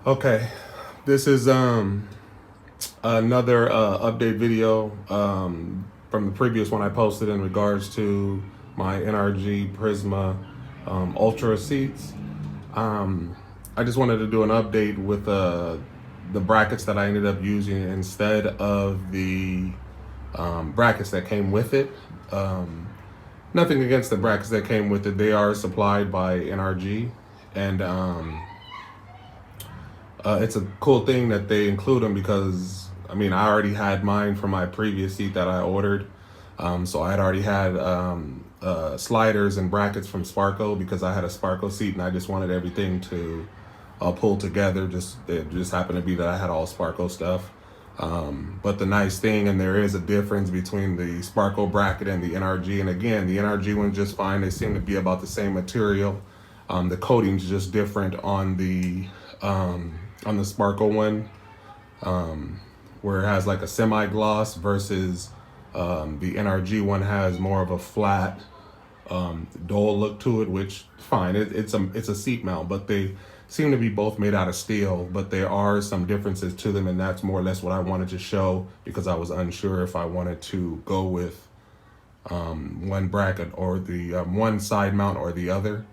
Okay, this is another update video from the previous one I posted in regards to my Nrg Prisma Ultra seats. I just wanted to do an update with the brackets that I ended up using instead of the brackets that came with it. Nothing against the brackets that came with it. They are supplied by Nrg, and it's a cool thing that they include them because, I mean, I already had mine from my previous seat that I ordered. So I had already had sliders and brackets from Sparco because I had a Sparco seat and I just wanted everything to pull together. It just happened to be that I had all Sparco stuff. But the nice thing, and there is a difference between the Sparco bracket and the Nrg. And again, the Nrg one's just fine. They seem to be about the same material. The coating's just different on the Sparco one, where it has like a semi-gloss versus the Nrg one has more of a flat, dull look to it, which fine. It's a seat mount, but they seem to be both made out of steel, but there are some differences to them, and that's more or less what I wanted to show because I was unsure if I wanted to go with one bracket or the one side mount or the other.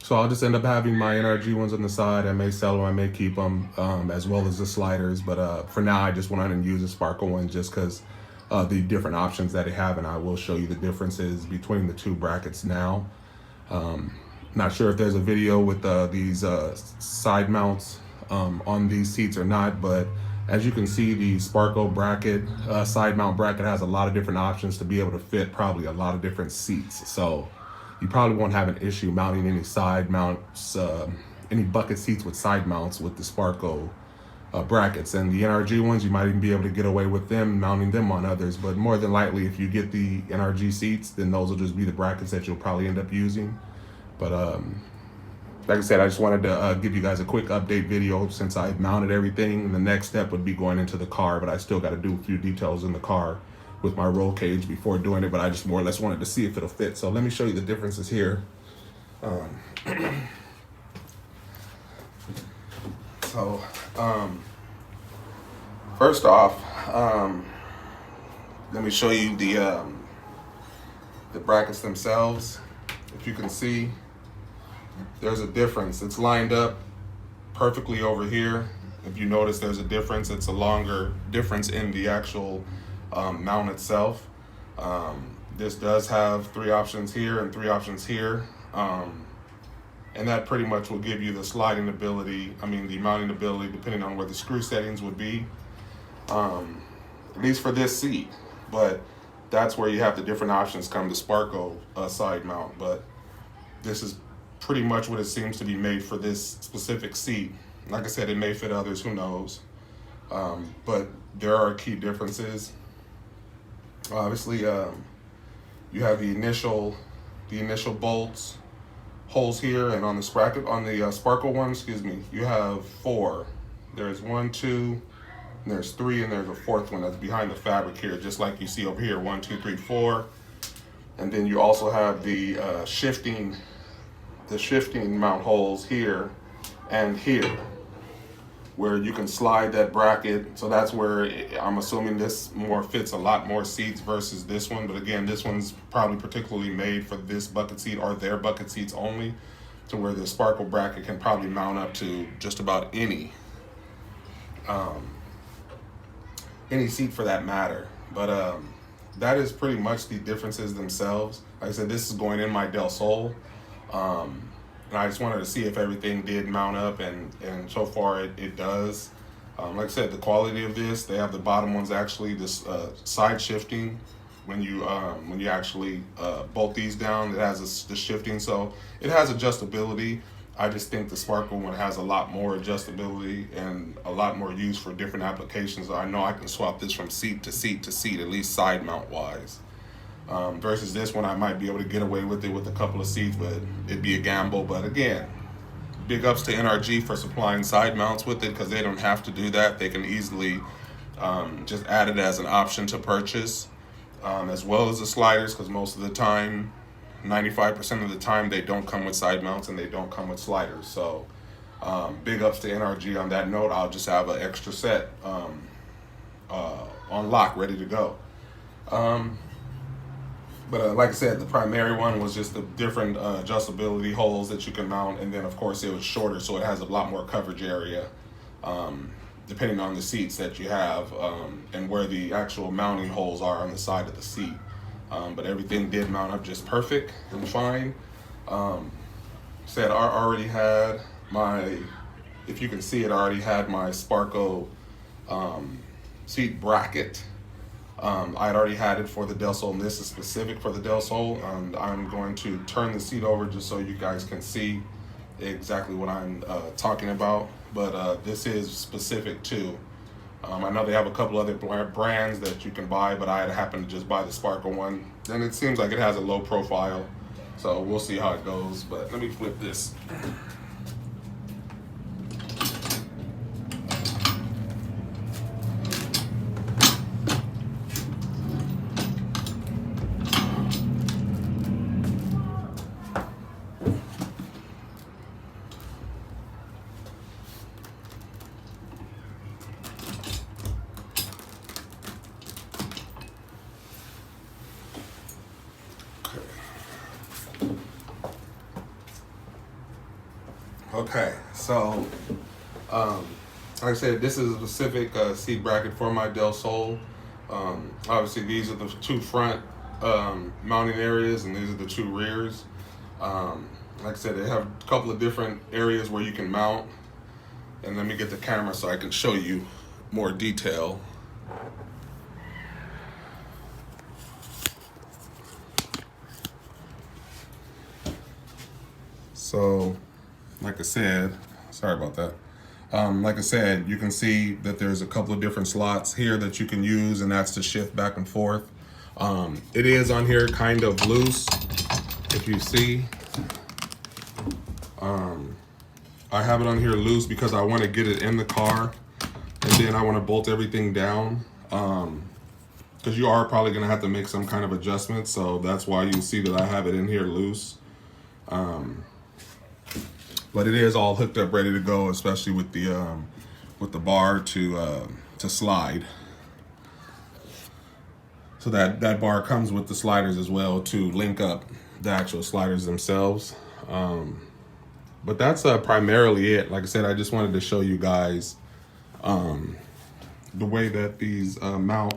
So I'll just end up having my Nrg ones on the side. I may sell them, I may keep them, as well as the sliders. But for now, I just went on and used the Sparkle one just because the different options that they have, and I will show you the differences between the two brackets now. Not sure if there's a video with these side mounts on these seats or not, but as you can see, the Sparco bracket, side mount bracket has a lot of different options to be able to fit probably a lot of different seats. So you probably won't have an issue mounting any side mounts, any bucket seats with side mounts with the Sparco brackets. And the Nrg ones, you might even be able to get away with them, mounting them on others. But more than likely, if you get the Nrg seats, then those will just be the brackets that you'll probably end up using. But like I said, I just wanted to give you guys a quick update video since I mounted everything. The next step would be going into the car, but I still got to do a few details in the car with my roll cage before doing it, but I just more or less wanted to see if it'll fit. So let me show you the differences here. First off, let me show you the brackets themselves. If you can see, there's a difference. It's lined up perfectly over here. If you notice, there's a difference. It's a longer difference in the actual mount itself. This does have 3 options here and 3 options here, and that pretty much will give you the sliding ability, the mounting ability, depending on where the screw settings would be, at least for this seat. But that's where you have the different options come to Sparco side mount. But this is pretty much what it seems to be made for this specific seat. Like I said, it may fit others, who knows, but there are key differences. Obviously, you have the initial bolts holes here, and on the Sparkle one, you have 4. There's 1, 2, and there's 3, and there's a 4th one that's behind the fabric here, just like you see over here, 1, 2, 3, 4. And then you also have the shifting mount holes here and here, where you can slide that bracket. So that's where I'm assuming this more fits a lot more seats versus this one. But again, this one's probably particularly made for this bucket seat or their bucket seats only, to where the Sparkle bracket can probably mount up to just about any seat for that matter. But that is pretty much the differences themselves. Like I said, this is going in my Del Sol. And I just wanted to see if everything did mount up, and so far it does. Like I said, the quality of this, they have the bottom ones actually this side shifting. When you actually bolt these down, it has the shifting, so it has adjustability. I just think the Sparkle one has a lot more adjustability and a lot more use for different applications. I know I can swap this from seat to seat to seat, at least side mount wise. Versus this one, I might be able to get away with it with a couple of seats, but it'd be a gamble. But again, big ups to Nrg for supplying side mounts with it, because they don't have to do that. They can easily just add it as an option to purchase, as well as the sliders, because most of the time, 95% of the time, they don't come with side mounts and they don't come with sliders. So Big ups to NRG on that note. I'll just have an extra set on lock, ready to go. But like I said, the primary one was just the different adjustability holes that you can mount, and then of course it was shorter, so it has a lot more coverage area, depending on the seats that you have, and where the actual mounting holes are on the side of the seat. But everything did mount up just perfect and fine. Said I already had my, if you can see it, I already had my Sparco seat bracket. I had already had it for the Del Sol, and this is specific for the Del Sol. And I'm going to turn the seat over just so you guys can see exactly what I'm talking about. But this is specific too. I know they have a couple other brands that you can buy, but I had happened to just buy the Sparkle one. And it seems like it has a low profile, so we'll see how it goes. But let me flip this. Okay, so like I said, this is a specific seat bracket for my Del Sol. Obviously, these are the two front mounting areas, and these are the two rears. Like I said, they have a couple of different areas where you can mount. And let me get the camera so I can show you more detail. So, like I said, sorry about that. Like I said, you can see that there's a couple of different slots here that you can use, and that's to shift back and forth. It is on here kind of loose, if you see. I have it on here loose because I want to get it in the car, and then I want to bolt everything down. Because you are probably going to have to make some kind of adjustment, so that's why you see that I have it in here loose. But it is all hooked up, ready to go, especially with the bar to slide. So that bar comes with the sliders as well to link up the actual sliders themselves. But that's primarily it. Like I said, I just wanted to show you guys the way that these mount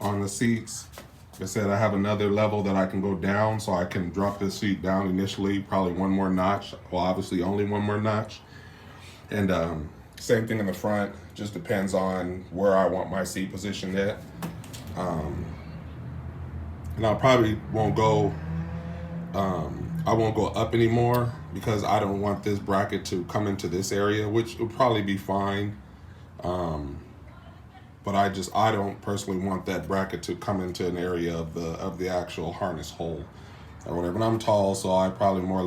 on the seats. Like I said, I have another level that I can go down, so I can drop this seat down initially, probably one more notch. Well, obviously only one more notch. And same thing in the front, just depends on where I want my seat positioned at. And I probably won't go, I won't go up anymore because I don't want this bracket to come into this area, which would probably be fine. But I don't personally want that bracket to come into an area of the actual harness hole or whatever. And I'm tall, so I probably more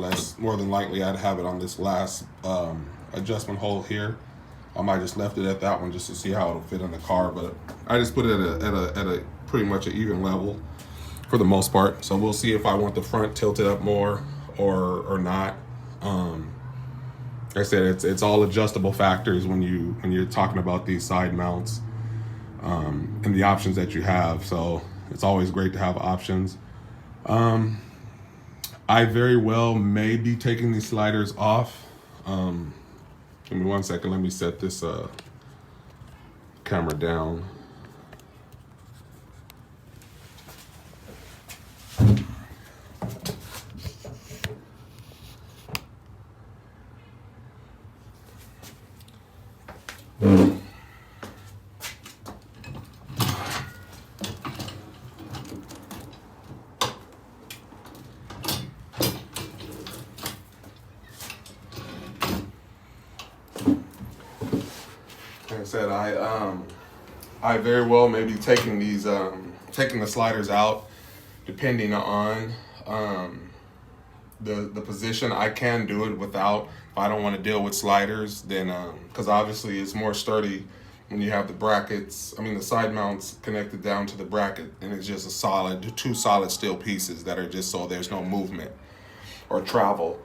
than likely I'd have it on this last adjustment hole here. I might just left it at that one just to see how it'll fit in the car, but I just put it at a pretty much an even level for the most part. So we'll see if I want the front tilted up more or not. Like I said, it's all adjustable factors when you're talking about these side mounts. And the options that you have, so it's always great to have options. I very well may be taking these sliders off. Give me 1 second, let me set this camera down. Like I said, I very well may be taking these taking the sliders out, depending on the position. I can do it without. If I don't want to deal with sliders, then because obviously it's more sturdy when you have the brackets. I mean the side mounts connected down to the bracket, and it's just two solid steel pieces that are just so there's no movement or travel.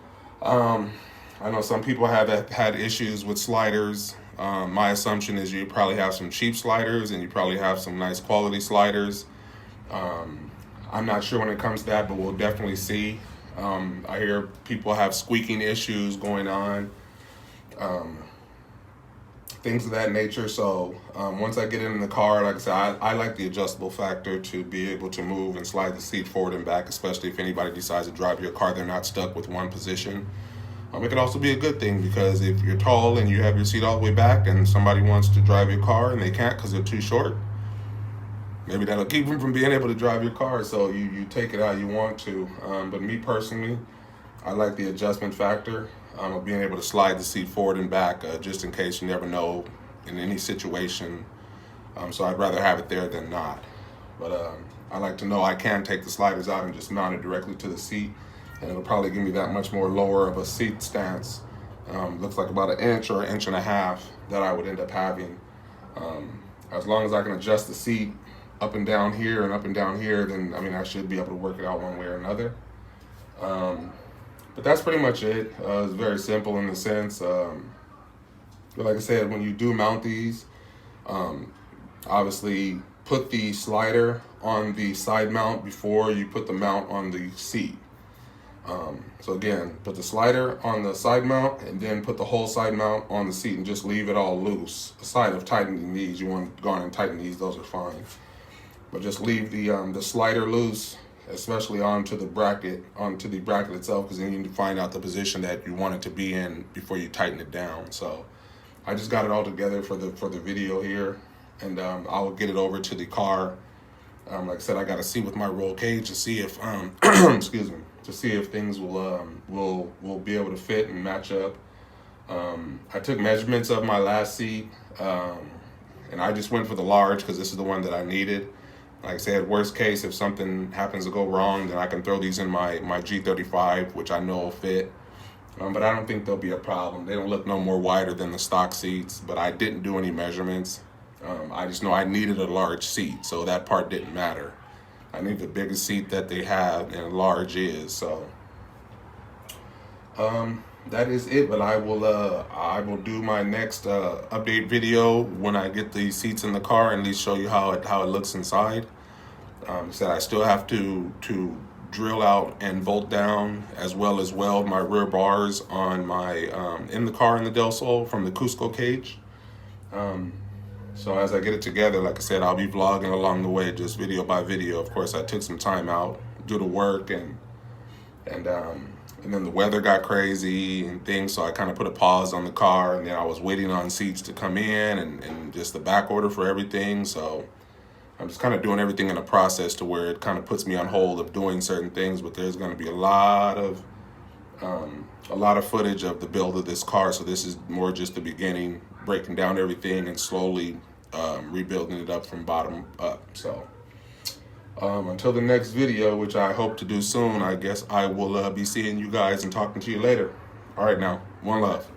I know some people have had issues with sliders. My assumption is you probably have some cheap sliders and you probably have some nice quality sliders. I'm not sure when it comes to that, but we'll definitely see. I hear people have squeaking issues going on, things of that nature. So once I get in the car, like I said, I like the adjustable factor to be able to move and slide the seat forward and back, especially if anybody decides to drive your car, they're not stuck with one position. It could also be a good thing because if you're tall and you have your seat all the way back and somebody wants to drive your car and they can't because they're too short, maybe that'll keep them from being able to drive your car. So you take it how you want to. But me personally, I like the adjustment factor of being able to slide the seat forward and back just in case you never know in any situation. So I'd rather have it there than not. But I like to know I can take the sliders out and just mount it directly to the seat. And it'll probably give me that much more lower of a seat stance. Looks like about an inch or an inch and a half that I would end up having. As long as I can adjust the seat up and down here and up and down here, then I mean I should be able to work it out one way or another. But that's pretty much it. It's very simple in the sense. But like I said, when you do mount these, obviously put the slider on the side mount before you put the mount on the seat. So again, put the slider on the side mount and then put the whole side mount on the seat and just leave it all loose. Aside of tightening these, you want to go on and tighten these, those are fine. But just leave the slider loose, especially onto the bracket itself, because then you need to find out the position that you want it to be in before you tighten it down. So I just got it all together for the video here, and I'll get it over to the car. Like I said, I got to see with my roll cage to see if excuse me, to see if things will be able to fit and match up. I took measurements of my last seat, and I just went for the large because this is the one that I needed. Like I said, worst case, if something happens to go wrong, then I can throw these in my G35, which I know will fit. But I don't think there'll be a problem. They don't look no more wider than the stock seats, but I didn't do any measurements. I just know I needed a large seat, so that part didn't matter. I need the biggest seat that they have, and large is. So that is it. But I will do my next update video when I get the seats in the car and at least show you how it looks inside. So I still have to drill out and bolt down as well as weld my rear bars on my in the car in the Del Sol from the Cusco cage. So as I get it together, like I said, I'll be vlogging along the way, just video by video. Of course, I took some time out, do the work, and then the weather got crazy and things, so I kind of put a pause on the car, and then I was waiting on seats to come in and just the back order for everything. So I'm just kind of doing everything in a process to where it kind of puts me on hold of doing certain things, but there's going to be a lot of footage of the build of this car. So this is more just the beginning, breaking down everything and slowly rebuilding it up from bottom up. So until the next video, which I hope to do soon, I guess I will be seeing you guys and talking to you later. All right, now, one love.